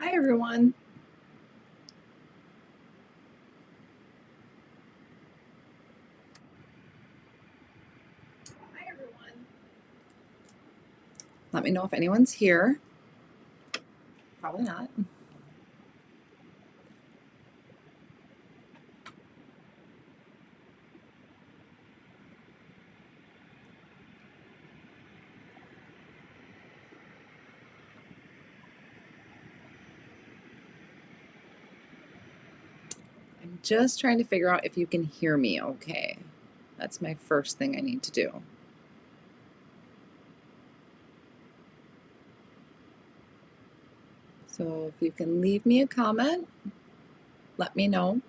Hi, everyone. Hi, everyone. Let me know if anyone's here. Probably not. I'm just trying to figure out if you can hear me okay. That's my first thing I need to do. So if you can leave me a comment, let me know.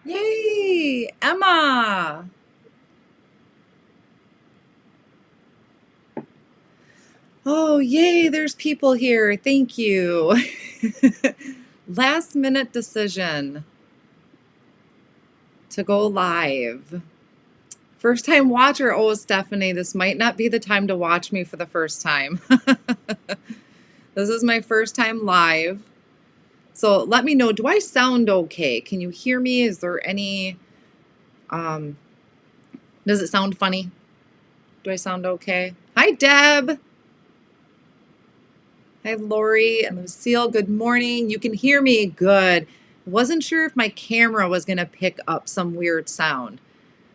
Yay, Emma! Oh, yay, there's people here. Thank you. Last minute decision to go live. First time watcher. Oh, Stephanie, this might not be the time to watch me for the first time. This is my first time live. So let me know, do I sound okay? Can you hear me? Is there any, does it sound funny? Do I sound okay? Hi, Deb. Hi, Lori and Lucille. Good morning. You can hear me? Good. Wasn't sure if my camera was going to pick up some weird sound.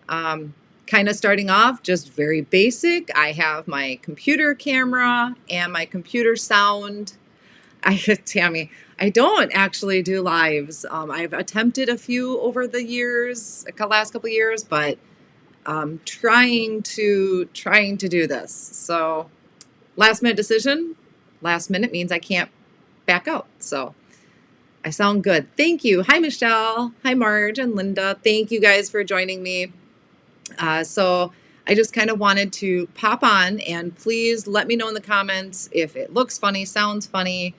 Kind of starting off, just very basic. I have my computer camera and my computer sound. Tammy, I don't actually do lives. I've attempted a few over the years, last couple of years, but trying to do this. So last minute decision. Last minute means I can't back out. So I sound good. Thank you. Hi, Michelle. Hi, Marge and Linda. Thank you guys for joining me. So I just kind of wanted to pop on, and please let me know in the comments if it looks funny, sounds funny.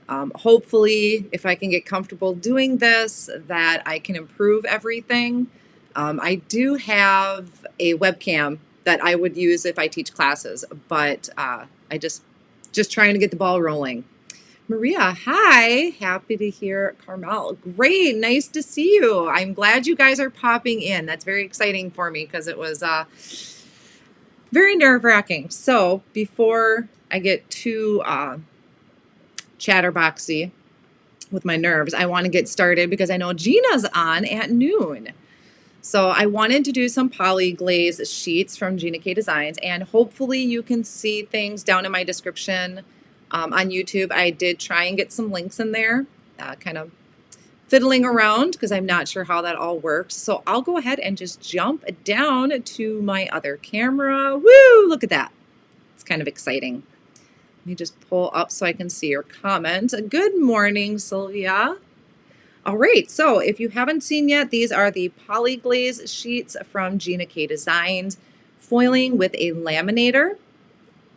Hopefully, if I can get comfortable doing this, that I can improve everything. I do have a webcam that I would use if I teach classes, but I just trying to get the ball rolling. Maria, hi. Happy to hear Carmel. Great. Nice to see you. I'm glad you guys are popping in. That's very exciting for me because it was very nerve-wracking. So before I get too chatterboxy with my nerves, I want to get started because I know Gina's on at noon. So I wanted to do some Poly Glaze Sheets from Gina K Designs, and hopefully you can see things down in my description on YouTube. I did try and get some links in there, kind of fiddling around because I'm not sure how that all works. So I'll go ahead and just jump down to my other camera. Woo, look at that. It's kind of exciting. Let me just pull up so I can see your comment. Good morning, Sylvia. All right, so if you haven't seen yet, these are the Poly Glaze Sheets from Gina K Designs, foiling with a laminator.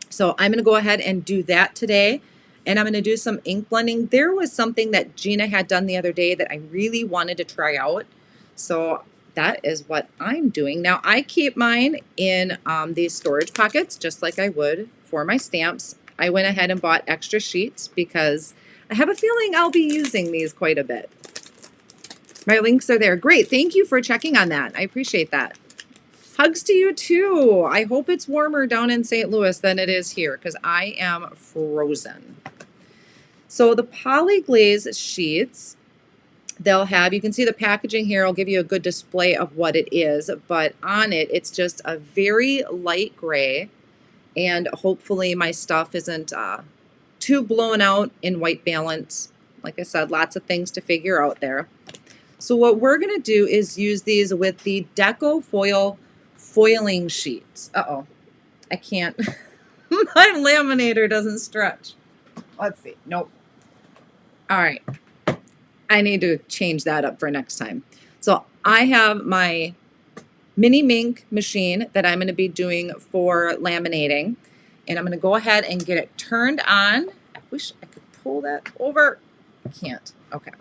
So I'm going to go ahead and do that today, and I'm going to do some ink blending. There was something that Gina had done the other day that I really wanted to try out, so that is what I'm doing. Now, I keep mine in these storage pockets, just like I would for my stamps. I went ahead and bought extra sheets because I have a feeling I'll be using these quite a bit. My links are there. Great. Thank you for checking on that. I appreciate that. Hugs to you too. I hope it's warmer down in St. Louis than it is here because I am frozen. So the Poly Glaze Sheets, they'll have, you can see the packaging here. I'll give you a good display of what it is, but on it, it's just a very light gray, and hopefully my stuff isn't too blown out in white balance. Like I said, lots of things to figure out there. So what we're going to do is use these with the Deco foil foiling sheets. Uh-oh, I can't. My laminator doesn't stretch. Let's see. Nope. All right. I need to change that up for next time. So I have my mini Minc machine that I'm going to be doing for laminating. And I'm going to go ahead and get it turned on. I wish I could pull that over. I can't. Okay.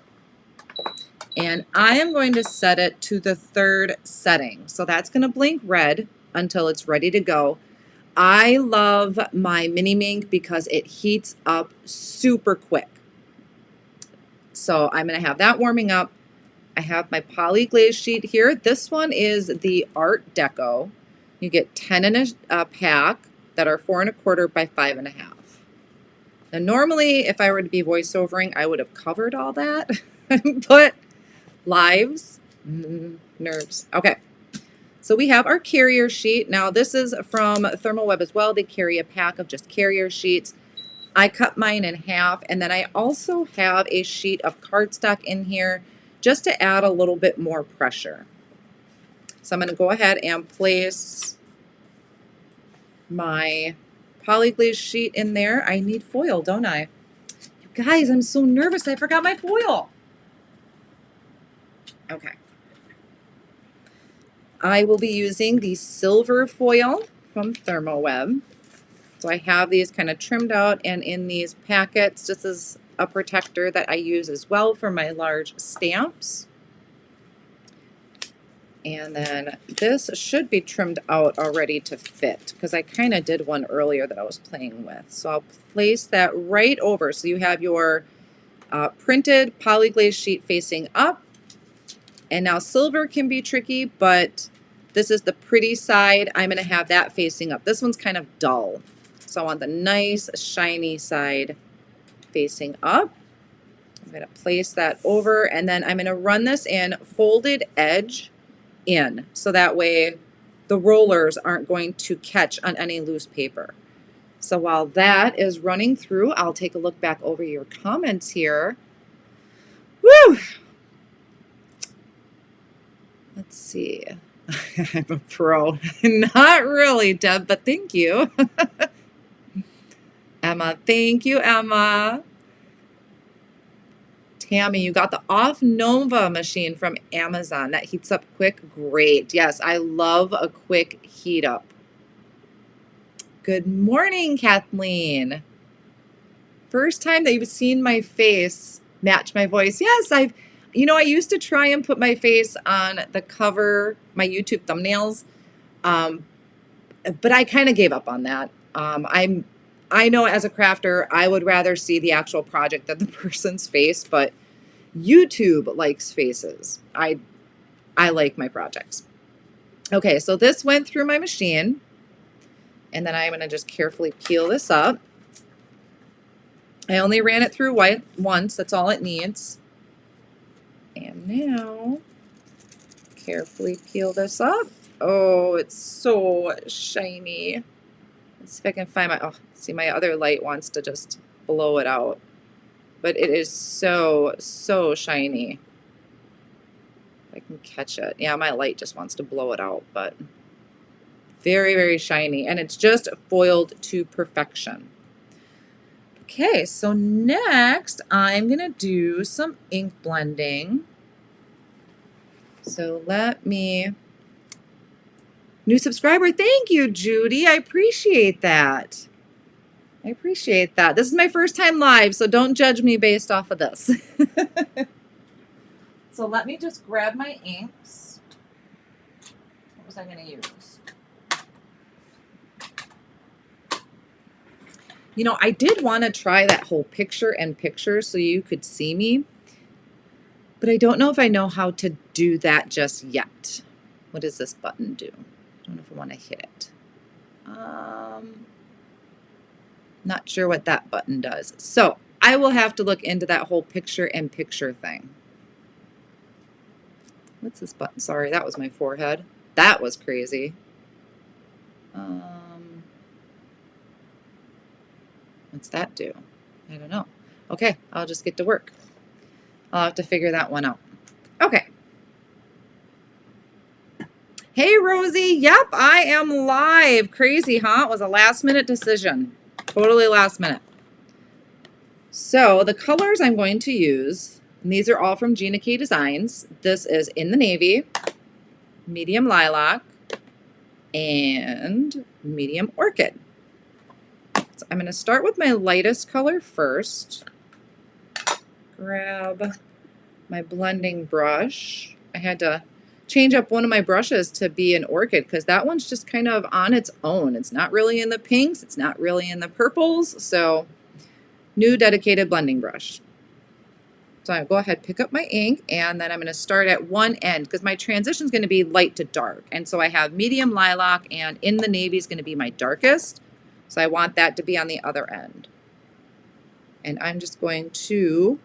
And I am going to set it to the 3rd setting. So that's going to blink red until it's ready to go. I love my mini Minc because it heats up super quick. So I'm going to have that warming up. I have my Poly Glaze sheet here. This one is the Art Deco. You get 10 in a pack that are 4 1/4 by 5 1/2. Now normally if I were to be voiceovering, I would have covered all that, but lives, nerves. Okay. So we have our carrier sheet. Now this is from Thermal Web as well. They carry a pack of just carrier sheets. I cut mine in half, and then I also have a sheet of cardstock in here just to add a little bit more pressure. So I'm going to go ahead and place my Poly Glaze sheet in there. I need foil, don't I? You guys, I'm so nervous. I forgot my foil. Okay. I will be using the silver foil from Thermal Web. So I have these kind of trimmed out and in these packets. This is a protector that I use as well for my large stamps. And then this should be trimmed out already to fit because I kind of did one earlier that I was playing with. So I'll place that right over. So you have your printed Poly Glaze sheet facing up. And now silver can be tricky, but this is the pretty side. I'm going to have that facing up. This one's kind of dull. So I want the nice shiny side facing up. I'm going to place that over, and then I'm going to run this in folded edge in, so that way the rollers aren't going to catch on any loose paper. So while that is running through, I'll take a look back over your comments here. Woo! Let's see. I'm a pro. Not really, Deb, but thank you. Emma, thank you, Emma. Tammy, you got the Off Nova machine from Amazon. That heats up quick. Great. Yes, I love a quick heat up. Good morning, Kathleen. First time that you've seen my face match my voice. Yes, I used to try and put my face on the cover, my YouTube thumbnails, but I kind of gave up on that. I know as a crafter, I would rather see the actual project than the person's face, but YouTube likes faces. I like my projects. Okay, so this went through my machine, and then I'm going to just carefully peel this up. I only ran it through white once, that's all it needs. And now, carefully peel this up. Oh, it's so shiny. Let's see if I can find my other light wants to just blow it out. But it is so, so shiny. If I can catch it. Yeah, my light just wants to blow it out, but very, very shiny. And it's just foiled to perfection. Okay, so next I'm going to do some ink blending. So let me... New subscriber, thank you, Judy. I appreciate that. I appreciate that. This is my first time live, so don't judge me based off of this. So let me just grab my inks. What was I going to use? I did want to try that whole picture-in-picture so you could see me, but I don't know if I know how to do that just yet. What does this button do? I don't know if I want to hit it. Not sure what that button does. So I will have to look into that whole picture-in-picture thing. What's this button? Sorry, that was my forehead. That was crazy. What's that do? I don't know. Okay, I'll just get to work. I'll have to figure that one out. Okay. Hey, Rosie. Yep, I am live. Crazy, huh? It was a last-minute decision. Totally last minute. So the colors I'm going to use, and these are all from Gina K Designs. This is in the navy, medium lilac, and medium orchid. So I'm going to start with my lightest color first. Grab my blending brush. I had to change up one of my brushes to be an orchid because that one's just kind of on its own. It's not really in the pinks. It's not really in the purples. So new dedicated blending brush. So I go ahead, pick up my ink, and then I'm going to start at one end because my transition is going to be light to dark. And so I have medium lilac, and in the navy is going to be my darkest. So I want that to be on the other end. And I'm just going to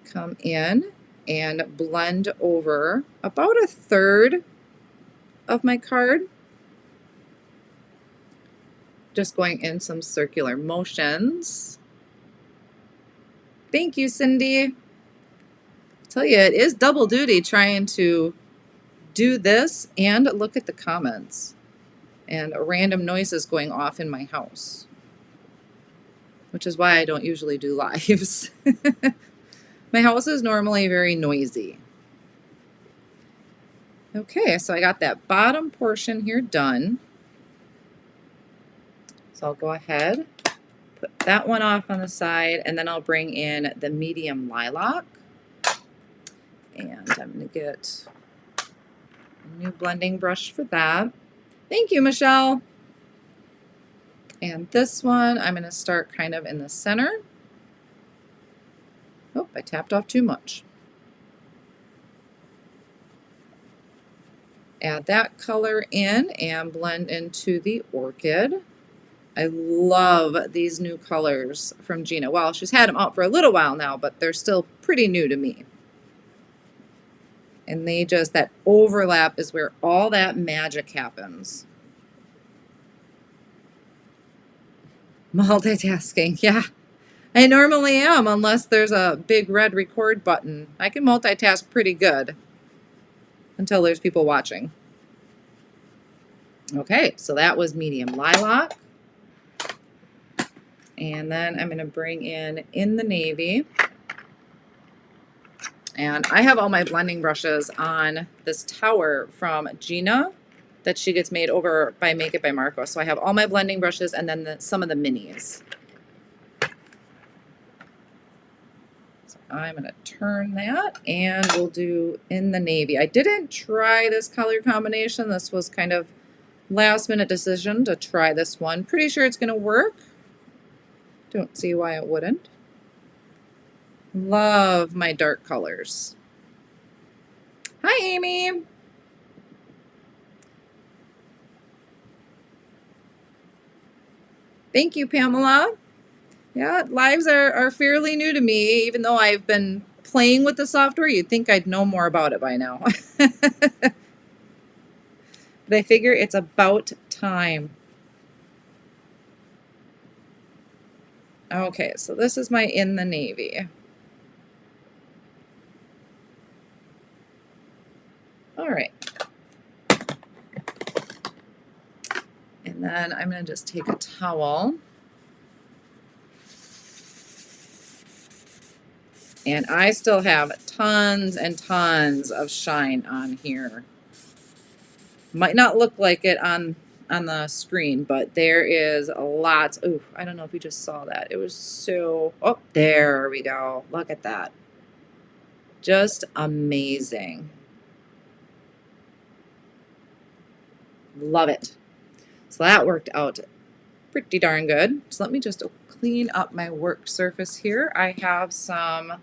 come in and blend over about a third of my card. Just going in some circular motions. Thank you, Cindy. I tell you, it is double duty trying to do this and look at the comments and random noises going off in my house, which is why I don't usually do lives. My house is normally very noisy. Okay, so I got that bottom portion here done. So I'll go ahead, put that one off on the side, and then I'll bring in the medium lilac. And I'm going to get a new blending brush for that. Thank you, Michelle. And this one, I'm going to start kind of in the center. Oh, I tapped off too much. Add that color in and blend into the orchid. I love these new colors from Gina. Well, she's had them out for a little while now, but they're still pretty new to me. And they just, that overlap is where all that magic happens. Multitasking, yeah. I normally am, unless there's a big red record button. I can multitask pretty good until there's people watching. Okay, so that was medium lilac. And then I'm going to bring in the navy. And I have all my blending brushes on this tower from Gina that she gets made over by Make It by Marco. So I have all my blending brushes and then some of the minis. So I'm going to turn that and we'll do in the navy. I didn't try this color combination. This was kind of last minute decision to try this one. Pretty sure it's going to work. Don't see why it wouldn't. Love my dark colors. Hi, Amy. Thank you, Pamela. Yeah, lives are fairly new to me, even though I've been playing with the software. You'd think I'd know more about it by now. But I figure it's about time. Okay, so this is my in the navy. All right. And then I'm going to just take a towel. And I still have tons and tons of shine on here. Might not look like it on the screen, but there is lots. Oh, I don't know if you just saw that. It was so, oh, there we go. Look at that. Just amazing. Love it. So that worked out pretty darn good. So let me just clean up my work surface here. I have some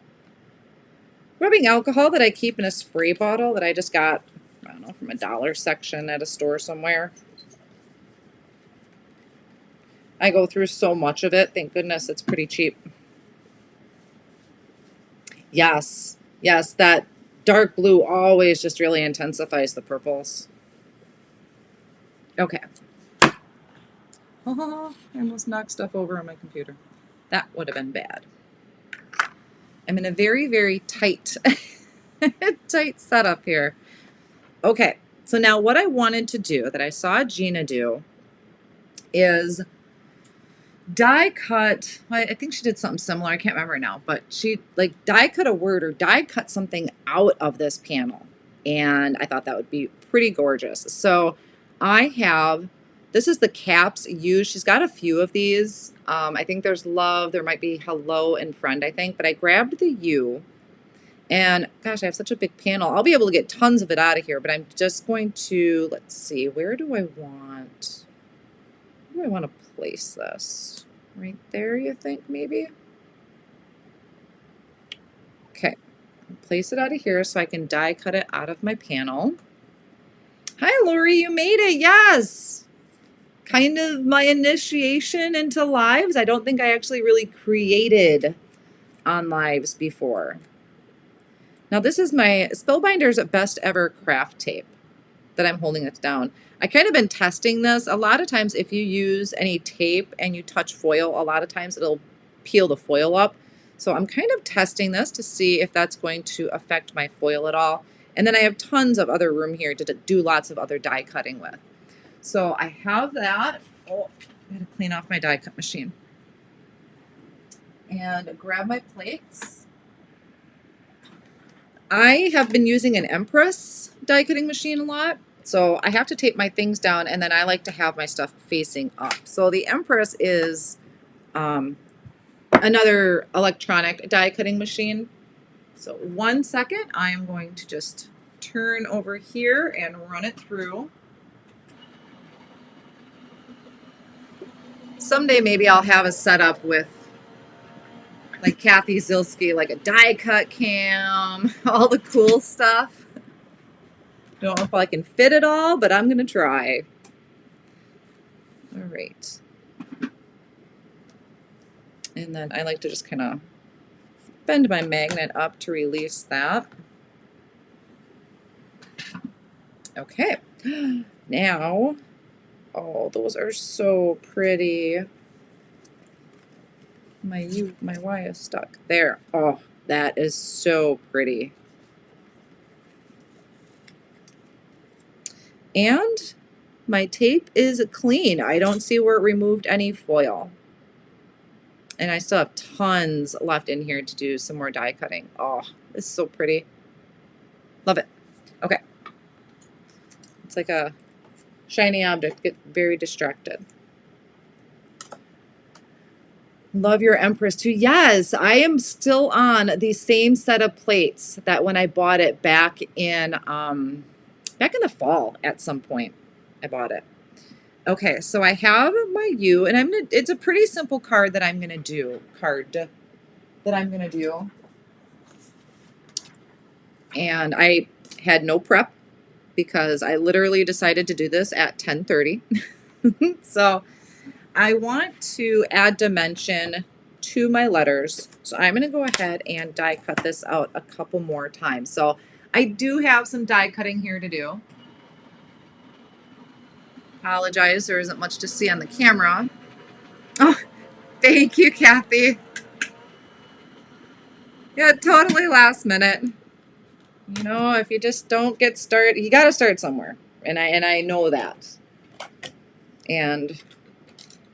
rubbing alcohol that I keep in a spray bottle that I just got, I don't know, from a dollar section at a store somewhere. I go through so much of it. Thank goodness it's pretty cheap. Yes, yes, that dark blue always just really intensifies the purples. Okay. Oh, I almost knocked stuff over on my computer. That would have been bad. I'm in a very, very tight, tight setup here. Okay, so now what I wanted to do that I saw Gina do is die cut. I think she did something similar. I can't remember now, but she like die cut a word or die cut something out of this panel. And I thought that would be pretty gorgeous. So I have, this is the caps used. She's got a few of these. I think there's love. There might be hello and friend, I think. But I grabbed the U And gosh, I have such a big panel. I'll be able to get tons of it out of here, but I'm just going to, let's see, where do I want to place this? Right there, you think, maybe? Okay, place it out of here so I can die cut it out of my panel. Hi, Lori, you made it, yes! Kind of my initiation into lives. I don't think I actually really created on lives before. Now this is my Spellbinder's best ever craft tape that I'm holding it down. I kind of been testing this. A lot of times if you use any tape and you touch foil, a lot of times it'll peel the foil up. So I'm kind of testing this to see if that's going to affect my foil at all. And then I have tons of other room here to do lots of other die cutting with. So I have that. Oh, I gotta clean off my die cut machine. And grab my plates. I have been using an Empress die cutting machine a lot. So I have to tape my things down, and then I like to have my stuff facing up. So the Empress is another electronic die cutting machine. So 1 second, I am going to just turn over here and run it through. Someday maybe I'll have a setup with like Kathy Zilski, like a die cut cam, all the cool stuff. Don't know if I can fit it all, but I'm gonna try. All right. And then I like to just kind of bend my magnet up to release that. Okay. Now, oh, those are so pretty. My Y is stuck. There. Oh, that is so pretty. And my tape is clean. I don't see where it removed any foil. And I still have tons left in here to do some more die cutting. Oh, this is so pretty. Love it. Okay. It's like a shiny object. Get very distracted. Love your Empress too. Yes, I am still on the same set of plates that when I bought it back in the fall at some point. I bought it. Okay, so I have my U, and it's a pretty simple card that I'm gonna do. And I had no prep because I literally decided to do this at 10:30. So I want to add dimension to my letters. So I'm gonna go ahead and die cut this out a couple more times. So I do have some die cutting here to do. Apologize, there isn't much to see on the camera. Oh, thank you, Kathy. Yeah, totally last minute. You know, if you just don't get started, you got to start somewhere. And I know that. And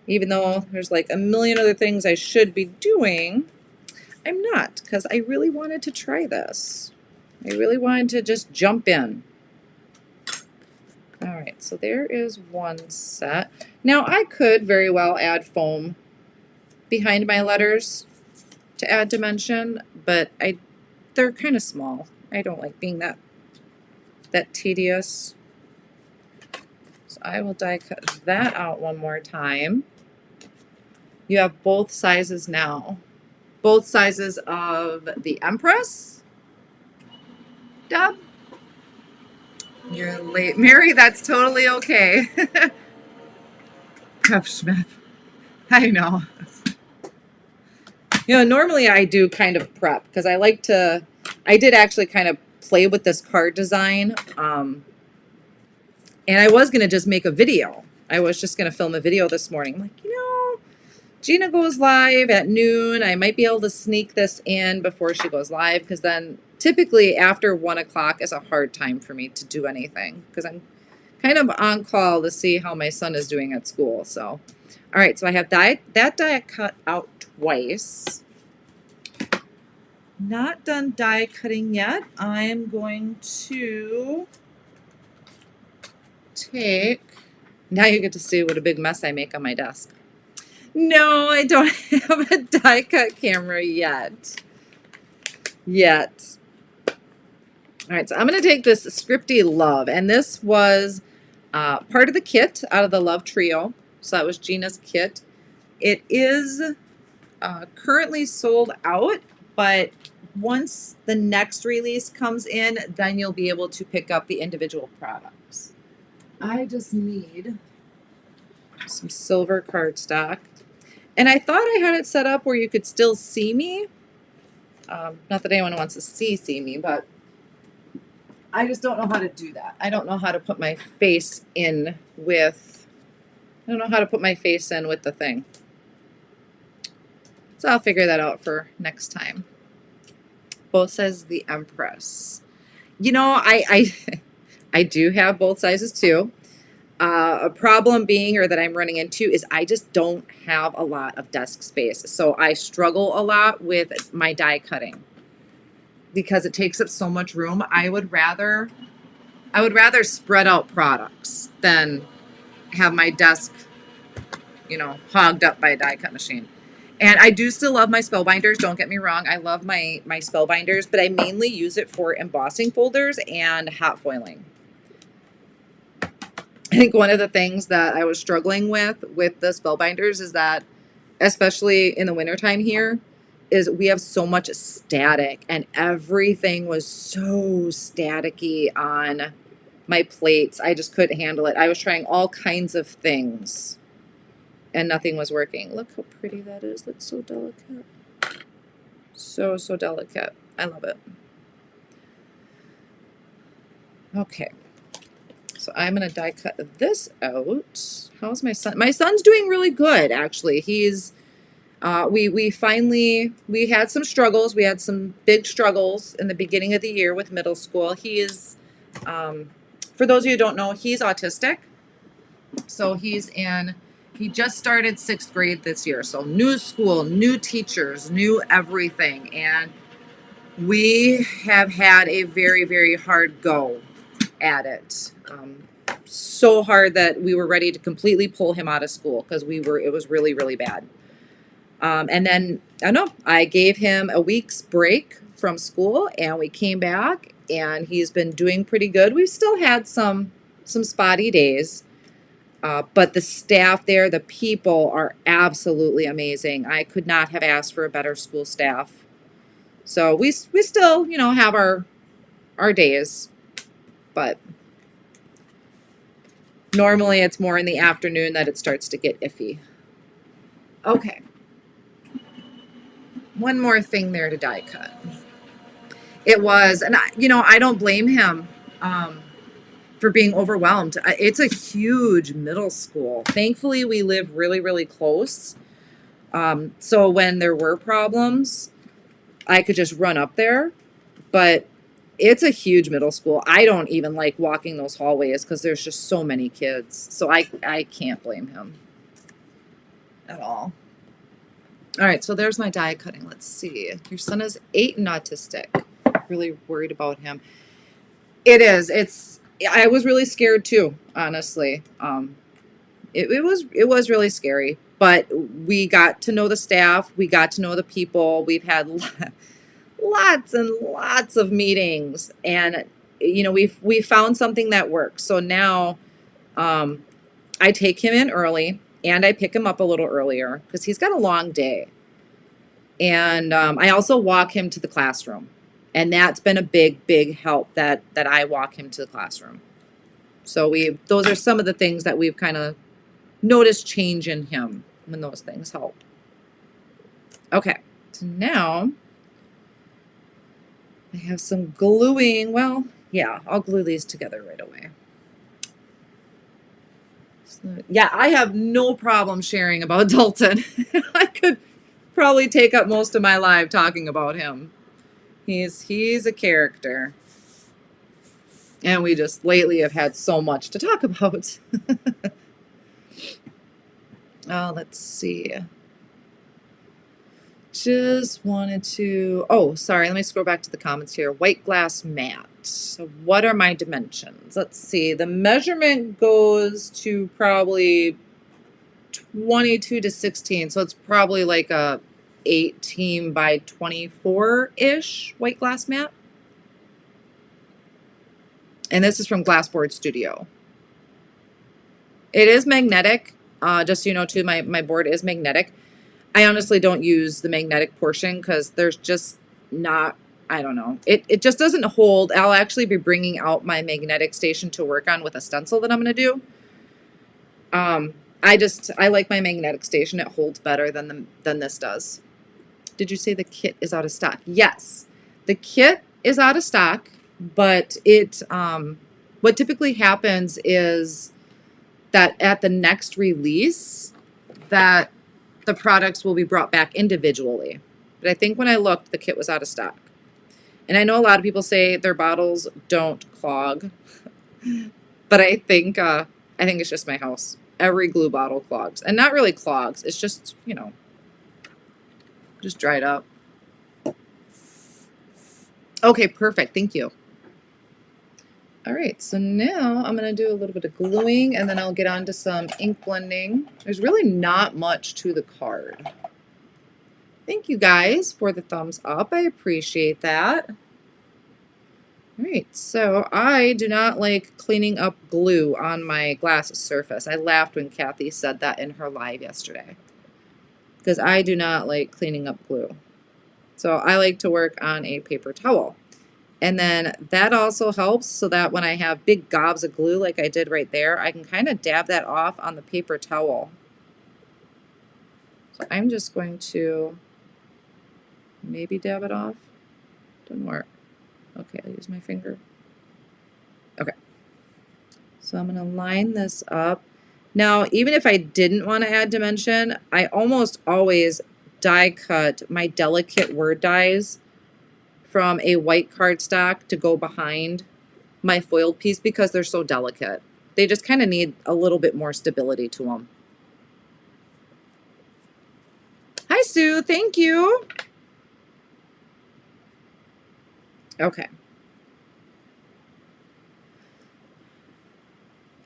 even though there's like a million other things I should be doing, I'm not, because I really wanted to try this. I really wanted to just jump in. All right, so there is one set. Now I could very well add foam behind my letters to add dimension, but they're kind of small. I don't like being that tedious. So I will die cut that out one more time. You have both sizes now. Both sizes of the Empress. Deb? You're late. Mary, that's totally okay. Prep Schmidt. I know. You know, normally I do kind of prep because I did actually kind of play with this card design. And I was going to just make a video. I was just going to film a video this morning. I'm like, you know, Gina goes live at noon. I might be able to sneak this in before she goes live, because then typically after 1 o'clock is a hard time for me to do anything because I'm kind of on call to see how my son is doing at school. So, all right, so I have that die cut out twice. Not done die cutting yet. I'm going to take, now you get to see what a big mess I make on my desk. No, I don't have a die cut camera yet. All right, so I'm going to take this Scripty Love, and this was part of the kit out of the Love Trio. So that was Gina's kit. It is currently sold out, but once the next release comes in, then you'll be able to pick up the individual products. I just need some silver cardstock. And I thought I had it set up where you could still see me. Not that anyone wants to see me, but I just don't know how to do that. I don't know how to put my face in with, I don't know how to put my face in with the thing. So I'll figure that out for next time. Both sizes the Empress. You know, I do have both sizes too. A problem being, or that I'm running into, is I just don't have a lot of desk space. So I struggle a lot with my die cutting because it takes up so much room. I would rather spread out products than have my desk, you know, hogged up by a die cut machine. And I do still love my spellbinders. Don't get me wrong. I love my spellbinders, but I mainly use it for embossing folders and hot foiling. I think one of the things that I was struggling with the spellbinders is that, especially in the wintertime here, is we have so much static, and everything was so staticky on my plates. I just couldn't handle it. I was trying all kinds of things and nothing was working. Look how pretty that is. That's so delicate. So delicate. I love it. Okay. So I'm going to die cut this out. How's my son? My son's doing really good, actually. He's, we had some struggles. We had some big struggles in the beginning of the year with middle school. He is, for those of you who don't know, he's autistic. So he just started 6th grade this year. So new school, new teachers, new everything. And we have had a very, very hard go at it. So hard that we were ready to completely pull him out of school because it was really, really bad. And then, I don't know, I gave him a week's break from school and we came back and he's been doing pretty good. We've still had some spotty days, but the staff there, the people are absolutely amazing. I could not have asked for a better school staff. So we still, you know, have our days, but normally it's more in the afternoon that it starts to get iffy. Okay. One more thing there to die cut. It was, and I don't blame him for being overwhelmed. It's a huge middle school. Thankfully, we live really, really close. So when there were problems, I could just run up there, but it's a huge middle school. I don't even like walking those hallways because there's just so many kids. So I can't blame him at all. All right, so there's my die cutting. Let's see. Your son is 8 and autistic. Really worried about him. It is. I was really scared too, honestly. It was really scary, but we got to know the staff. We got to know the people. We've had lots and lots of meetings, and you know, we found something that works. So now I take him in early and I pick him up a little earlier because he's got a long day. And I also walk him to the classroom, and that's been a big help that I walk him to the classroom. So those are some of the things that we've kind of noticed change in him when those things help. Okay, so now I have some gluing. Well, yeah, I'll glue these together right away. So, yeah, I have no problem sharing about Dalton. I could probably take up most of my life talking about him. He's a character. And we just lately have had so much to talk about. Oh, let's see. Just wanted to, oh, sorry, let me scroll back to the comments here. White glass mat. So what are my dimensions? Let's see. The measurement goes to probably 22 to 16. So it's probably like a 18 by 24-ish white glass mat. And this is from Glassboard Studio. It is magnetic. Just so you know, too, my board is magnetic. I honestly don't use the magnetic portion because there's just not, I don't know. It just doesn't hold. I'll actually be bringing out my magnetic station to work on with a stencil that I'm going to do. I like my magnetic station. It holds better than this does. Did you say the kit is out of stock? Yes, the kit is out of stock, but what typically happens is that at the next release that the products will be brought back individually. But I think when I looked, the kit was out of stock. And I know a lot of people say their bottles don't clog, but I think it's just my house. Every glue bottle clogs, and not really clogs. It's just, you know, just dried up. Okay, perfect. Thank you. All right, so now I'm going to do a little bit of gluing, and then I'll get on to some ink blending. There's really not much to the card. Thank you guys for the thumbs up. I appreciate that. All right, so I do not like cleaning up glue on my glass surface. I laughed when Kathy said that in her live yesterday, because I do not like cleaning up glue. So I like to work on a paper towel. And then that also helps so that when I have big gobs of glue like I did right there, I can kind of dab that off on the paper towel. So I'm just going to maybe dab it off. Doesn't work. Okay, I'll use my finger. Okay. So I'm going to line this up. Now, even if I didn't want to add dimension, I almost always die cut my delicate word dies from a white cardstock to go behind my foiled piece because they're so delicate. They just kind of need a little bit more stability to them. Hi, Sue. Thank you. Okay.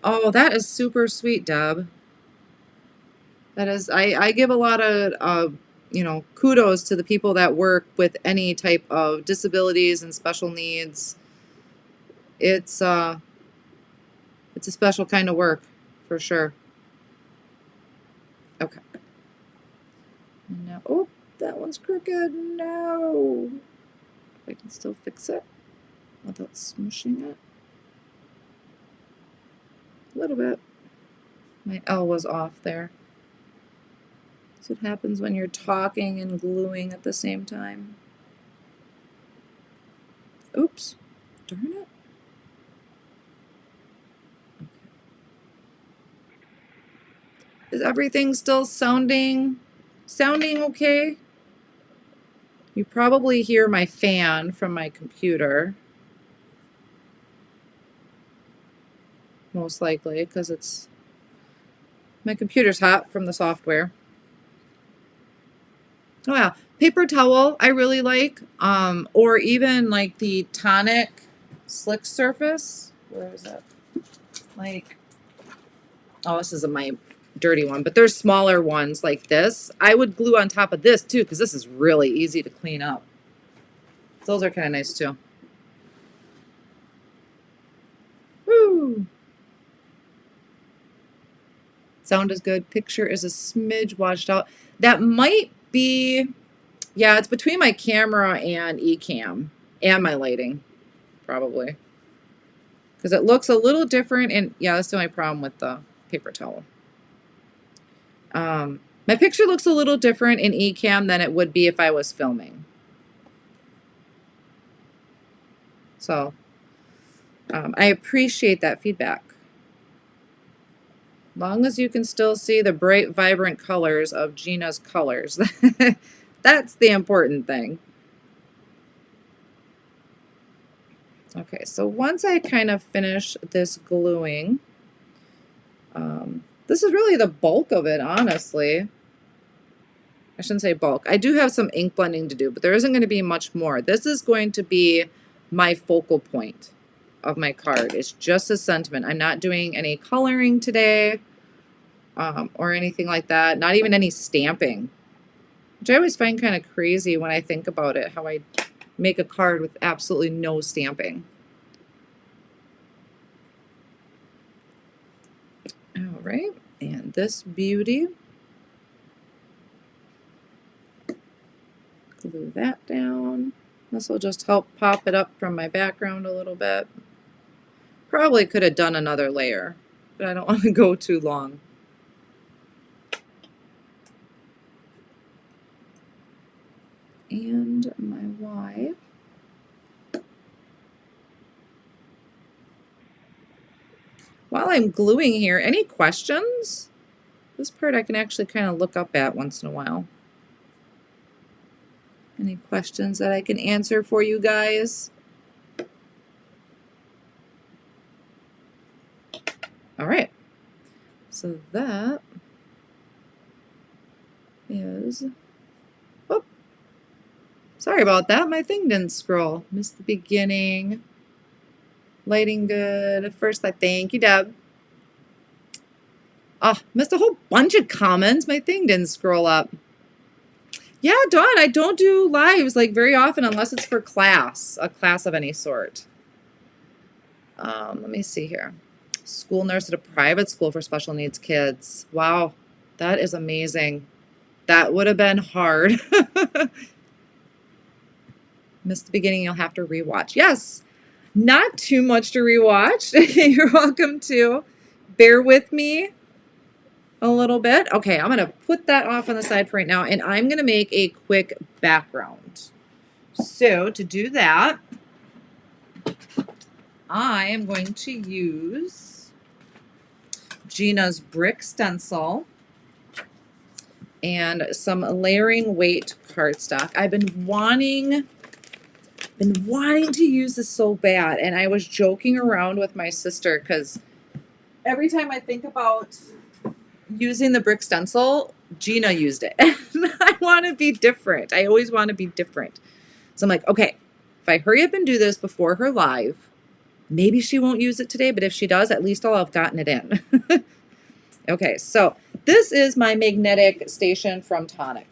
Oh, that is super sweet, Deb. That is, I give a lot of, you know, kudos to the people that work with any type of disabilities and special needs. It's a special kind of work, for sure. Okay. And now, oh, that one's crooked. No. I can still fix it without smushing it. A little bit. My L was off there. That's what happens when you're talking and gluing at the same time. Oops. Darn it. Okay. Is everything still sounding okay? You probably hear my fan from my computer. Most likely, because my computer's hot from the software. Oh yeah, paper towel I really like, or even like the Tonic Slick Surface. Where is it? Like, oh, this is my dirty one, but there's smaller ones like this. I would glue on top of this too, because this is really easy to clean up. Those are kind of nice too. Woo! Sound is good. Picture is a smidge washed out. That might be, yeah, it's between my camera and eCam and my lighting, probably. Because it looks a little different, and yeah, that's the only problem with the paper towel. My picture looks a little different in eCam than it would be if I was filming. So I appreciate that feedback. Long as you can still see the bright, vibrant colors of Gina's colors. That's the important thing. Okay, so once I kind of finish this gluing, this is really the bulk of it, honestly. I shouldn't say bulk. I do have some ink blending to do, but there isn't going to be much more. This is going to be my focal point of my card. It's just a sentiment. I'm not doing any coloring today or anything like that. Not even any stamping, which I always find kind of crazy when I think about it, how I make a card with absolutely no stamping. this beauty. Glue that down. This will just help pop it up from my background a little bit. Probably could have done another layer, but I don't want to go too long. And my Y. While I'm gluing here, any questions? This part I can actually kind of look up at once in a while. Any questions that I can answer for you guys? All right. So that is, oh, sorry about that. My thing didn't scroll. Missed the beginning. Lighting good. First, thank you, Deb. Oh, missed a whole bunch of comments. My thing didn't scroll up. Yeah, Dawn, I don't do lives like very often unless it's for class, a class of any sort. Let me see here. School nurse at a private school for special needs kids. Wow, that is amazing. That would have been hard. Missed the beginning, you'll have to rewatch. Yes. Not too much to rewatch. You're welcome to. Bear with me a little bit. Okay, I'm going to put that off on the side for right now, and I'm going to make a quick background. So to do that, I am going to use Gina's brick stencil and some layering weight cardstock. I've been wanting to use this so bad, and I was joking around with my sister because every time I think about using the brick stencil, Gina used it. And I want to be different. I always want to be different. So I'm like, okay, if I hurry up and do this before her live, maybe she won't use it today, but if she does, at least I'll have gotten it in. Okay, so this is my magnetic station from Tonic.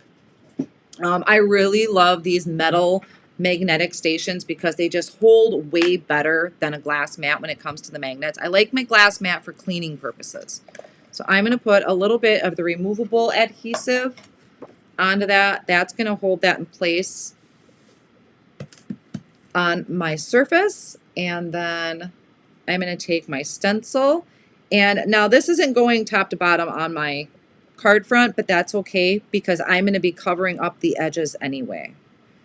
I really love these metal magnetic stations because they just hold way better than a glass mat when it comes to the magnets. I like my glass mat for cleaning purposes. So I'm going to put a little bit of the removable adhesive onto that. That's going to hold that in place on my surface. And then I'm going to take my stencil. And now this isn't going top to bottom on my card front, but that's okay because I'm going to be covering up the edges anyway.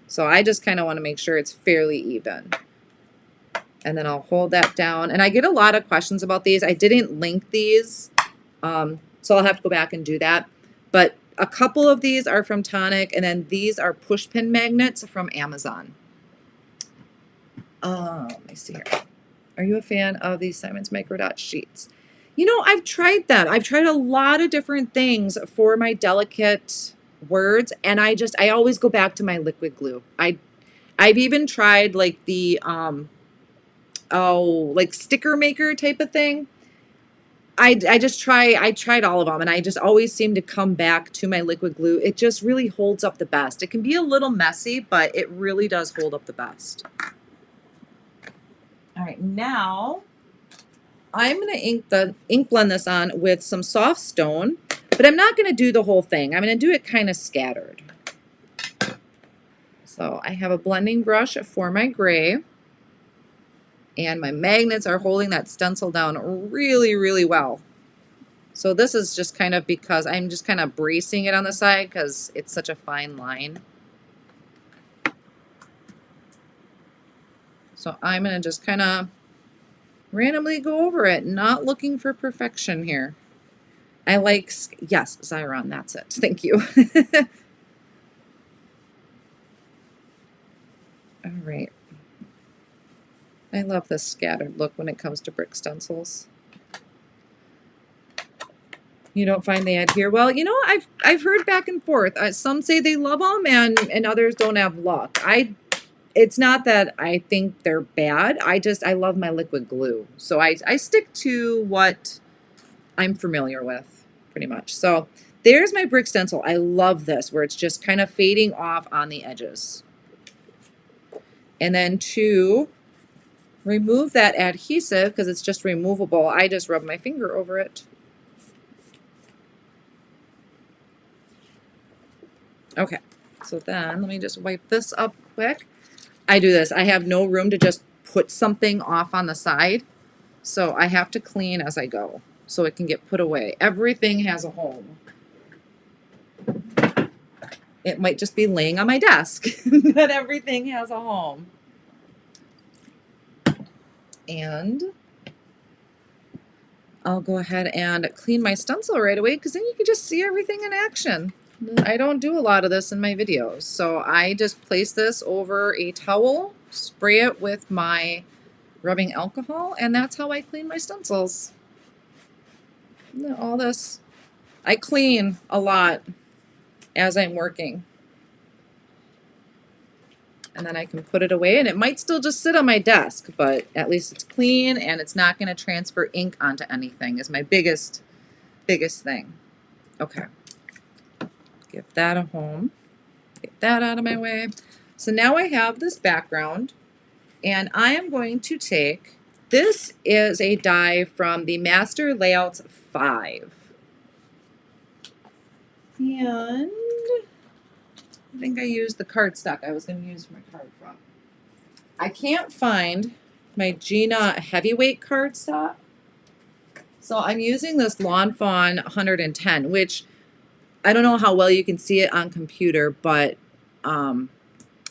So I just kind of want to make sure it's fairly even. And then I'll hold that down. And I get a lot of questions about these. I didn't link these, so I'll have to go back and do that. But a couple of these are from Tonic, and then these are push pin magnets from Amazon. Let me see here. Are you a fan of these Simon's Micro Dot sheets? You know, I've tried them. I've tried a lot of different things for my delicate words, and I always go back to my liquid glue. I've even tried like the like sticker maker type of thing. I tried all of them, and I just always seem to come back to my liquid glue. It just really holds up the best. It can be a little messy, but it really does hold up the best. All right, now I'm going to ink blend this on with some soft stone, but I'm not going to do the whole thing. I'm going to do it kind of scattered. So I have a blending brush for my gray, and my magnets are holding that stencil down really, really well. So this is just kind of because I'm just kind of bracing it on the side because it's such a fine line. So I'm going to just kind of randomly go over it, not looking for perfection here. I like, yes, Zyron, that's it. Thank you. All right. I love this scattered look when it comes to brick stencils. You don't find they adhere well? You know, I've heard back and forth. Some say they love them, and others don't have luck. It's not that I think they're bad. I love my liquid glue. So I stick to what I'm familiar with, pretty much. So there's my brick stencil. I love this, where it's just kind of fading off on the edges. And then to remove that adhesive, because it's just removable, I just rub my finger over it. Okay, so then let me just wipe this up quick. I do this. I have no room to just put something off on the side, so I have to clean as I go so it can get put away. Everything has a home. It might just be laying on my desk, but everything has a home. And I'll go ahead and clean my stencil right away because then you can just see everything in action. I don't do a lot of this in my videos, so I just place this over a towel, spray it with my rubbing alcohol, and that's how I clean my stencils. All this, I clean a lot as I'm working. And then I can put it away, and it might still just sit on my desk, but at least it's clean and it's not going to transfer ink onto anything is my biggest thing. Okay. Give that a home. Get that out of my way. So now I have this background, and I am going to take, this is a die from the Master Layouts 5. And I think I used the cardstock I was going to use my card from. I can't find my Gina heavyweight cardstock, so I'm using this Lawn Fawn 110, which I don't know how well you can see it on computer, but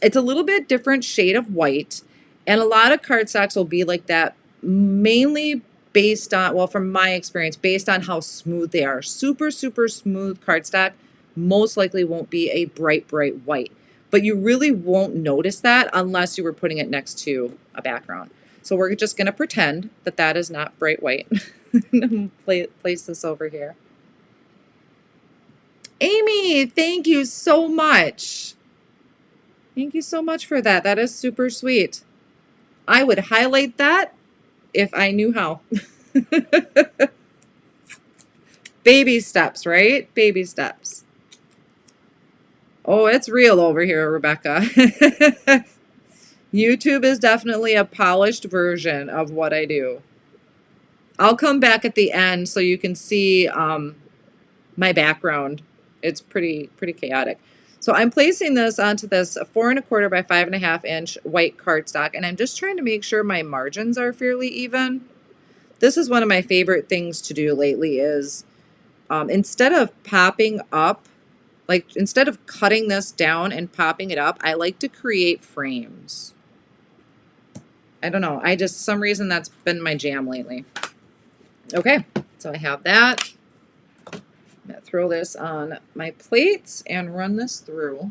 it's a little bit different shade of white, and a lot of cardstocks will be like that, mainly based on, well, from my experience, based on how smooth they are. Super, super smooth cardstock most likely won't be a bright, bright white. But you really won't notice that unless you were putting it next to a background. So we're just going to pretend that that is not bright white. Place this over here. Amy, thank you so much. Thank you so much for that. That is super sweet. I would highlight that if I knew how. Baby steps, right? Baby steps. Oh, it's real over here, Rebecca. YouTube is definitely a polished version of what I do. I'll come back at the end so you can see my background. It's pretty chaotic. So I'm placing this onto this 4 1/4 by 5 1/2 inch white cardstock, and I'm just trying to make sure my margins are fairly even. This is one of my favorite things to do lately is instead of popping up, like instead of cutting this down and popping it up, I like to create frames. I don't know. Some reason that's been my jam lately. Okay, so I have that. I'm going to throw this on my plates and run this through.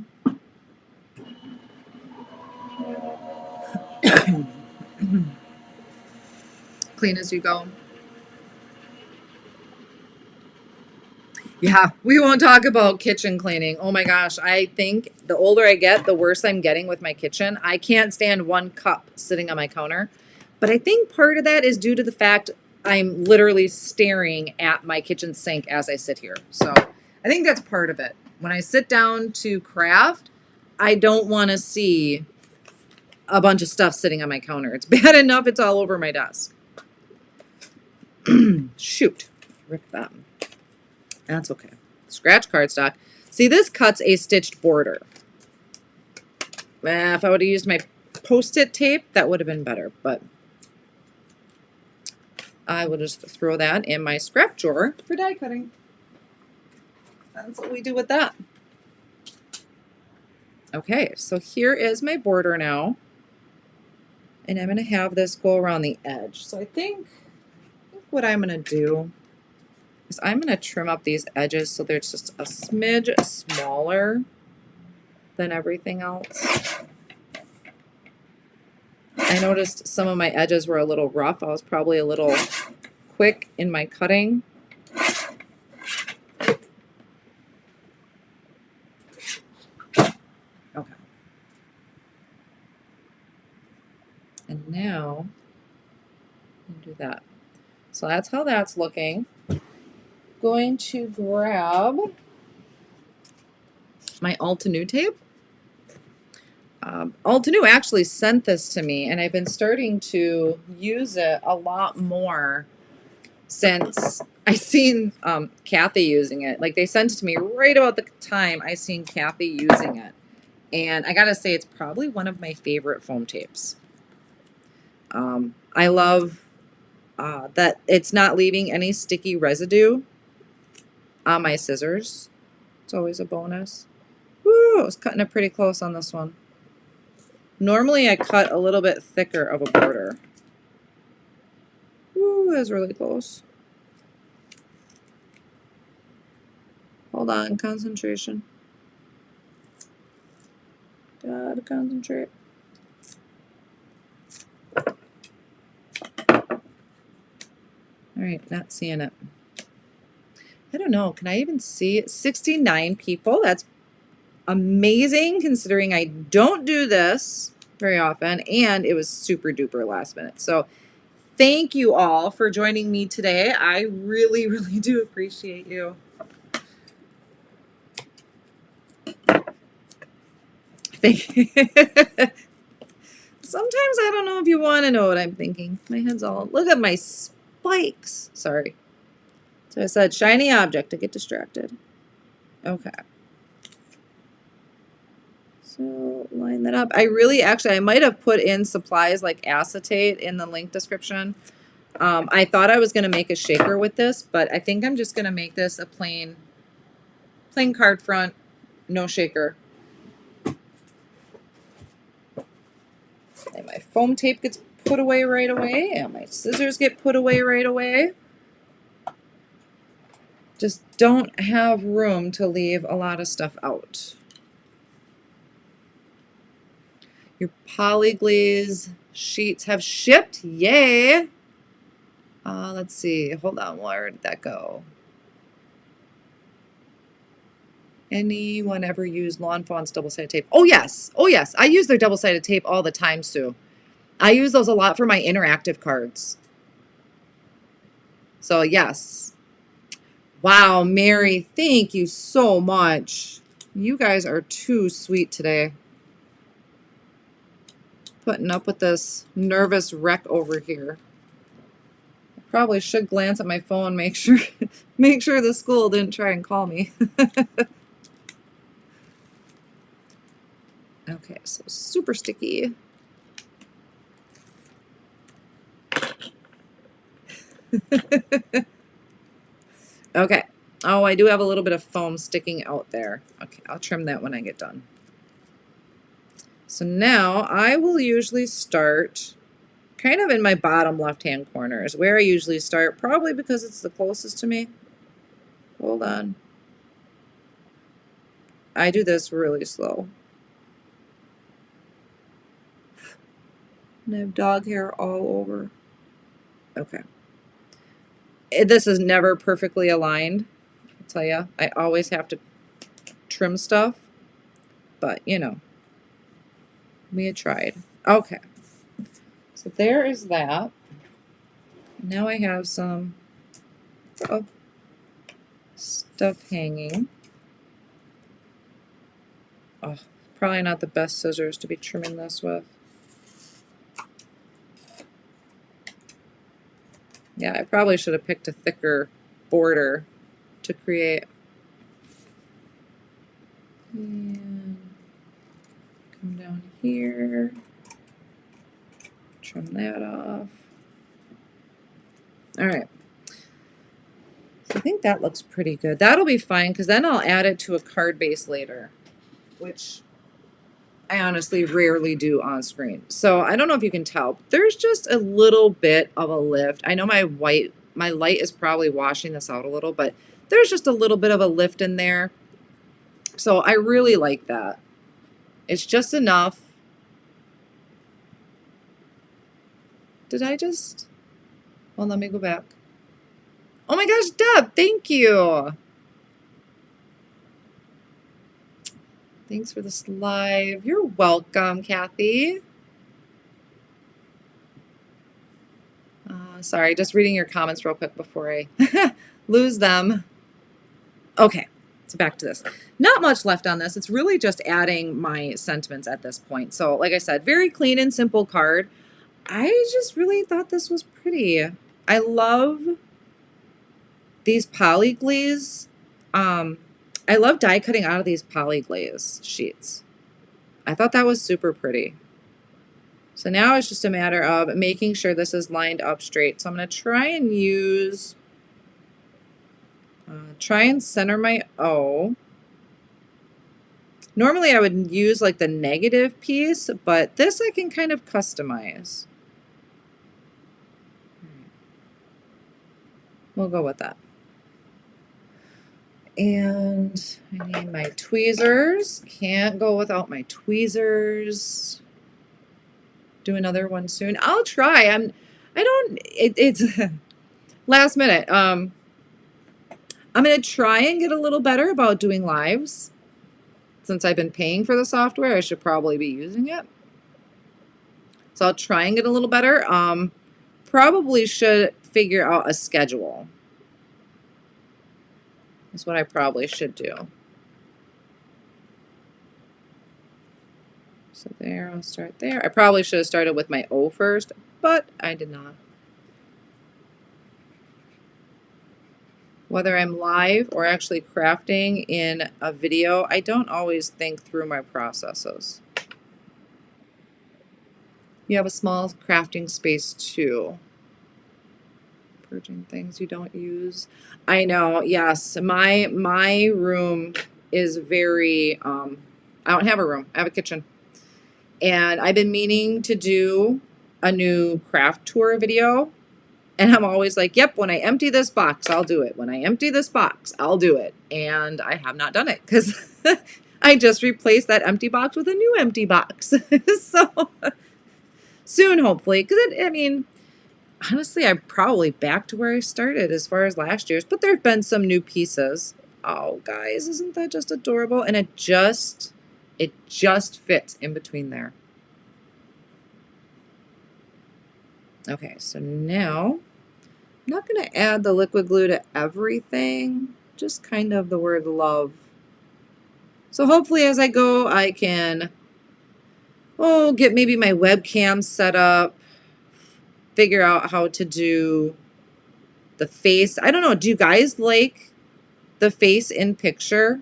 Clean as you go. Yeah, we won't talk about kitchen cleaning. Oh my gosh, I think the older I get, the worse I'm getting with my kitchen. I can't stand one cup sitting on my counter. But I think part of that is due to the fact I'm literally staring at my kitchen sink as I sit here. So I think that's part of it. When I sit down to craft, I don't want to see a bunch of stuff sitting on my counter. It's bad enough it's all over my desk. Shoot, rip them. That's okay. Scratch cardstock. See, this cuts a stitched border. If I would have used my Post-it tape, that would have been better, but I will just throw that in my scrap drawer for die cutting. That's what we do with that. Okay, so here is my border now. And I'm going to have this go around the edge. So I think what I'm going to do is I'm going to trim up these edges so they're just a smidge smaller than everything else. I noticed some of my edges were a little rough. I was probably a little quick in my cutting. Okay. And now, I'll do that. So that's how that's looking. Going to grab my Altenew tape. Altenew actually sent this to me, and I've been starting to use it a lot more since I seen Kathy using it. Like they sent it to me right about the time I seen Kathy using it. And I gotta say, it's probably one of my favorite foam tapes. I love that it's not leaving any sticky residue on my scissors. It's always a bonus. Woo, I was cutting it pretty close on this one. Normally I cut a little bit thicker of a border. Woo, that was really close. Hold on, concentration. Gotta concentrate. All right, not seeing it. I don't know. Can I even see it? 69 people. That's amazing considering I don't do this very often, and it was super duper last minute. So thank you all for joining me today. I really, really do appreciate you. Thank you. Sometimes I don't know if you want to know what I'm thinking. My head's all, look at my spikes. Sorry. So I said shiny object to get distracted. Okay. So line that up. I might have put in supplies like acetate in the link description. I thought I was going to make a shaker with this, but I think I'm just going to make this a plain card front, no shaker. And my foam tape gets put away right away, and my scissors get put away right away. Just don't have room to leave a lot of stuff out. Your Poly Glaze sheets have shipped. Yay! Let's see. Hold on. Where did that go? Anyone ever use Lawn Fawn's double-sided tape? Oh, yes. Oh, yes. I use their double-sided tape all the time, Sue. I use those a lot for my interactive cards. So, yes. Wow, Mary, thank you so much. You guys are too sweet today. Putting up with this nervous wreck over here. I probably should glance at my phone, make sure the school didn't try and call me. Okay, so super sticky. Okay. Oh, I do have a little bit of foam sticking out there. Okay, I'll trim that when I get done. So now I will usually start kind of in my bottom left-hand corner is where I usually start, probably because it's the closest to me. Hold on. I do this really slow. And I have dog hair all over. Okay. This is never perfectly aligned, I'll tell you. I always have to trim stuff, but you know, we had tried. Okay. So there is that. Now I have some stuff hanging. Oh, probably not the best scissors to be trimming this with. Yeah, I probably should have picked a thicker border to create. And come down here. Trim that off. All right. So I think that looks pretty good. That'll be fine because then I'll add it to a card base later, which I honestly rarely do on screen. So I don't know if you can tell, but there's just a little bit of a lift. I know my light is probably washing this out a little, but there's just a little bit of a lift in there. So I really like that. It's just enough. Did I just? Well, let me go back. Oh my gosh, Deb, thank you. Thanks for this live. You're welcome, Kathy. Sorry, just reading your comments real quick before I lose them. Okay, so back to this. Not much left on this. It's really just adding my sentiments at this point. So like I said, very clean and simple card. I just really thought this was pretty. I love these Poly Glaze, I love die cutting out of these Poly Glaze sheets. I thought that was super pretty. So now it's just a matter of making sure this is lined up straight. So I'm going to try and use, try and center my O. Normally I would use like the negative piece, but this I can kind of customize. We'll go with that. And I need my tweezers. Can't go without my tweezers. Do another one soon. I'll try. It's last minute. I'm gonna try and get a little better about doing lives. Since I've been paying for the software, I should probably be using it. So I'll try and get a little better. Probably should figure out a schedule. That's what I probably should do. So there, I'll start there. I probably should have started with my O first, but I did not. Whether I'm live or actually crafting in a video, I don't always think through my processes. You have a small crafting space too. Purging things you don't use. I know, yes. My room is very, I don't have a room. I have a kitchen. And I've been meaning to do a new craft tour video. And I'm always like, yep, when I empty this box, I'll do it. When I empty this box, I'll do it. And I have not done it because I just replaced that empty box with a new empty box. So soon, hopefully. Because, I mean, honestly, I'm probably back to where I started as far as last year's. But there have been some new pieces. Oh, guys, isn't that just adorable? And it just fits in between there. Okay, so now I'm not going to add the liquid glue to everything, just kind of the word love. So hopefully as I go, I can, get maybe my webcam set up, figure out how to do the face. I don't know, do you guys like the face in picture?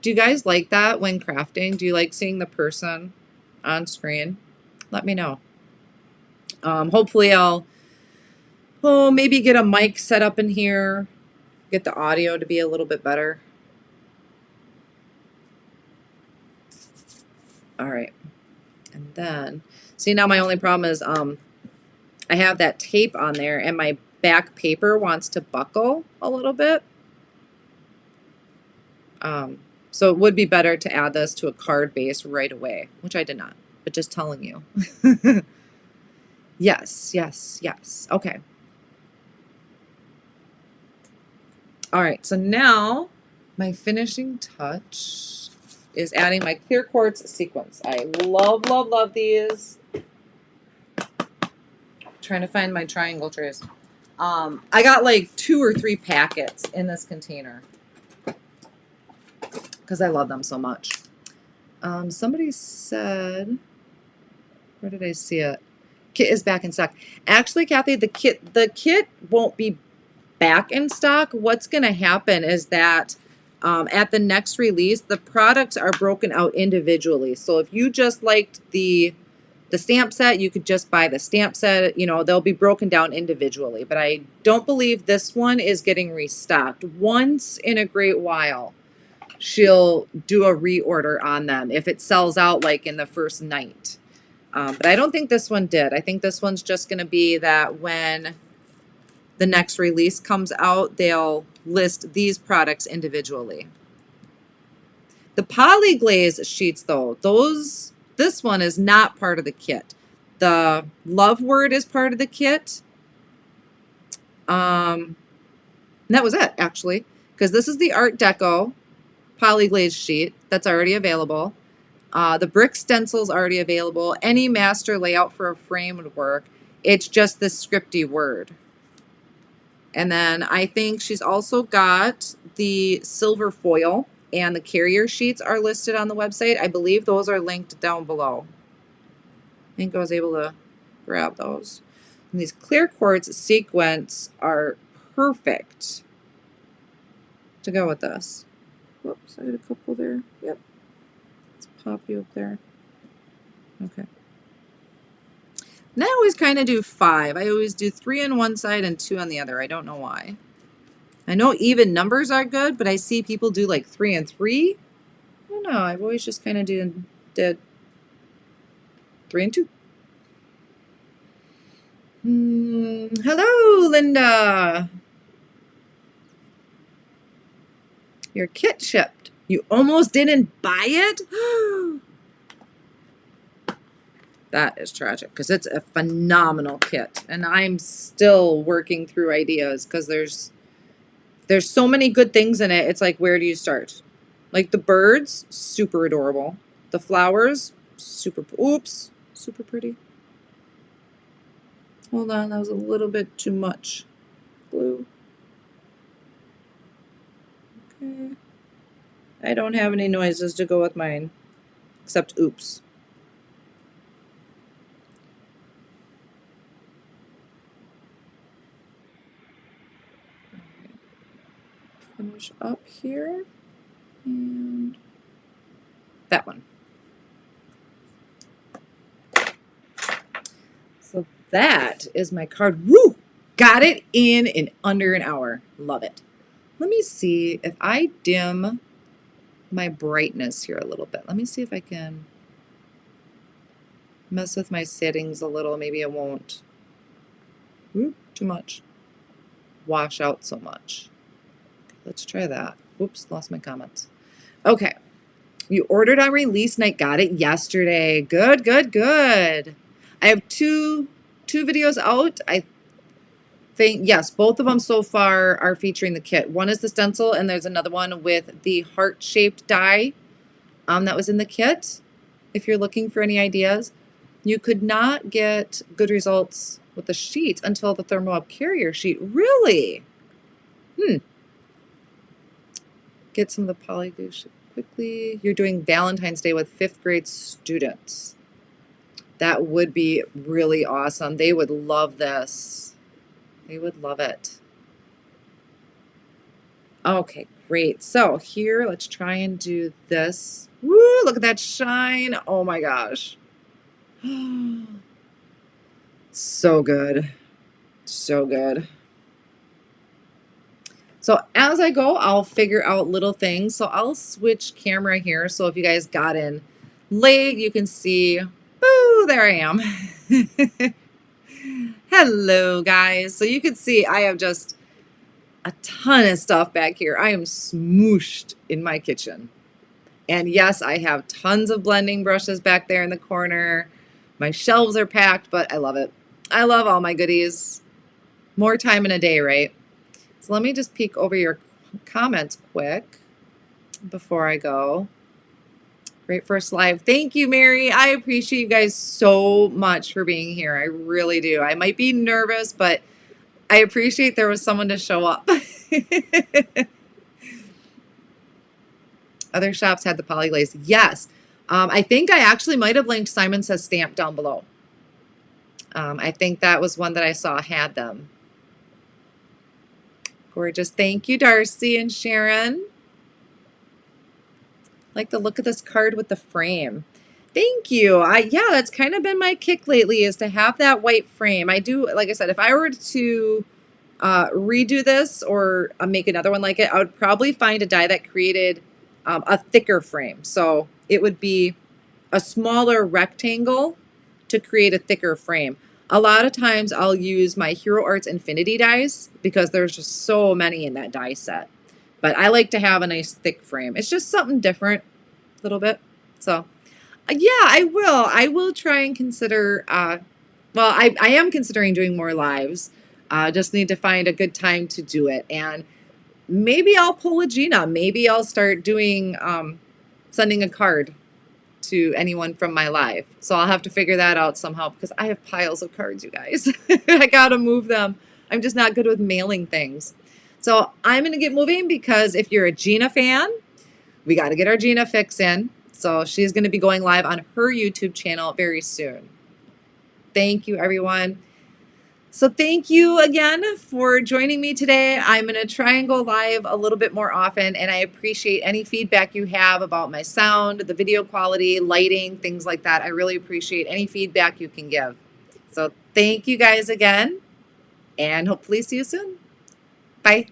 Do you guys like that when crafting? Do you like seeing the person on screen? Let me know. Hopefully I'll maybe get a mic set up in here, get the audio to be a little bit better. All right. And then, see, now my only problem is I have that tape on there and my back paper wants to buckle a little bit. So it would be better to add this to a card base right away, which I did not, but just telling you. Yes, yes, yes. Okay. All right, so now my finishing touch is adding my clear quartz sequins. I love, love, love these. Trying to find my triangle trays. I got like 2 or 3 packets in this container because I love them so much. Somebody said, where did I see it? Kit is back in stock. Actually, Kathy, the kit won't be back in stock. What's going to happen is that at the next release, the products are broken out individually. So if you just liked the stamp set, you could just buy the stamp set. You know, they'll be broken down individually. But I don't believe this one is getting restocked. Once in a great while, she'll do a reorder on them if it sells out like in the first night. But I don't think this one did. I think this one's just going to be that when the next release comes out, they'll list these products individually. The Poly Glaze sheets, though, this one is not part of the kit. The love word is part of the kit. And that was it, actually, because this is the Art Deco Poly Glaze sheet that's already available. The brick stencil's already available. Any master layout for a frame would work. It's just this scripty word. And then I think she's also got the silver foil and the carrier sheets are listed on the website. I believe those are linked down below. I think I was able to grab those. And these clear quartz sequins are perfect to go with this. Whoops, I had a couple there. Yep. Let's pop you up there. Okay. And I always kind of do 5. I always do 3 on one side and 2 on the other. I don't know why. I know even numbers are good, but I see people do like 3 and 3. I don't know. I've always just kind of did 3 and 2. Hello, Linda. Your kit shipped. You almost didn't buy it? That is tragic because it's a phenomenal kit. And I'm still working through ideas because there's so many good things in it. It's like, where do you start? Like the birds, super adorable. The flowers, super pretty. Hold on, that was a little bit too much glue. Okay. I don't have any noises to go with mine, except oops. Finish up here and that one. So that is my card. Woo! Got it in under an hour. Love it. Let me see if I dim my brightness here a little bit. Let me see if I can mess with my settings a little. Maybe it won't. Ooh, too much. Wash out so much. Let's try that. Oops, lost my comments. Okay. You ordered on release night. Got it yesterday. Good, good, good. I have two videos out. I think, yes, both of them so far are featuring the kit. One is the stencil, and there's another one with the heart-shaped die that was in the kit. If you're looking for any ideas, you could not get good results with the sheets until the Thermo Up Carrier sheet. Really? Get some of the Poly Glaze Sheets quickly. You're doing Valentine's Day with 5th grade students. That would be really awesome. They would love this. They would love it. Okay, great. So here, let's try and do this. Woo, look at that shine. Oh my gosh. So good. So good. So as I go, I'll figure out little things. So I'll switch camera here. So if you guys got in late, you can see, boo, there I am. Hello, guys. So you can see I have just a ton of stuff back here. I am smooshed in my kitchen. And yes, I have tons of blending brushes back there in the corner. My shelves are packed, but I love it. I love all my goodies. More time in a day, right? So let me just peek over your comments quick before I go. Great first live. Thank you, Mary. I appreciate you guys so much for being here. I really do. I might be nervous, but I appreciate there was someone to show up. Other shops had the Poly Glaze. Yes. I think I actually might have linked Simon Says Stamp down below. I think that was one that I saw had them. Gorgeous. Thank you, Darcy and Sharon. Like the look of this card with the frame. Thank you. Yeah, that's kind of been my kick lately, is to have that white frame. I do, like I said, if I were to redo this or make another one like it, I would probably find a die that created a thicker frame. So it would be a smaller rectangle to create a thicker frame. A lot of times I'll use my Hero Arts Infinity dies because there's just so many in that die set. But I like to have a nice thick frame. It's just something different a little bit. So yeah, I will try and consider, well, I am considering doing more lives. Just need to find a good time to do it. And maybe I'll pull a Gina. Maybe I'll start doing, sending a card to anyone from my live. So I'll have to figure that out somehow because I have piles of cards, you guys. I gotta move them. I'm just not good with mailing things. So I'm gonna get moving because if you're a Gina fan, we gotta get our Gina fix in. So she's gonna be going live on her YouTube channel very soon. Thank you, everyone. So thank you again for joining me today. I'm going to try and go live a little bit more often, and I appreciate any feedback you have about my sound, the video quality, lighting, things like that. I really appreciate any feedback you can give. So thank you guys again, and hopefully see you soon. Bye.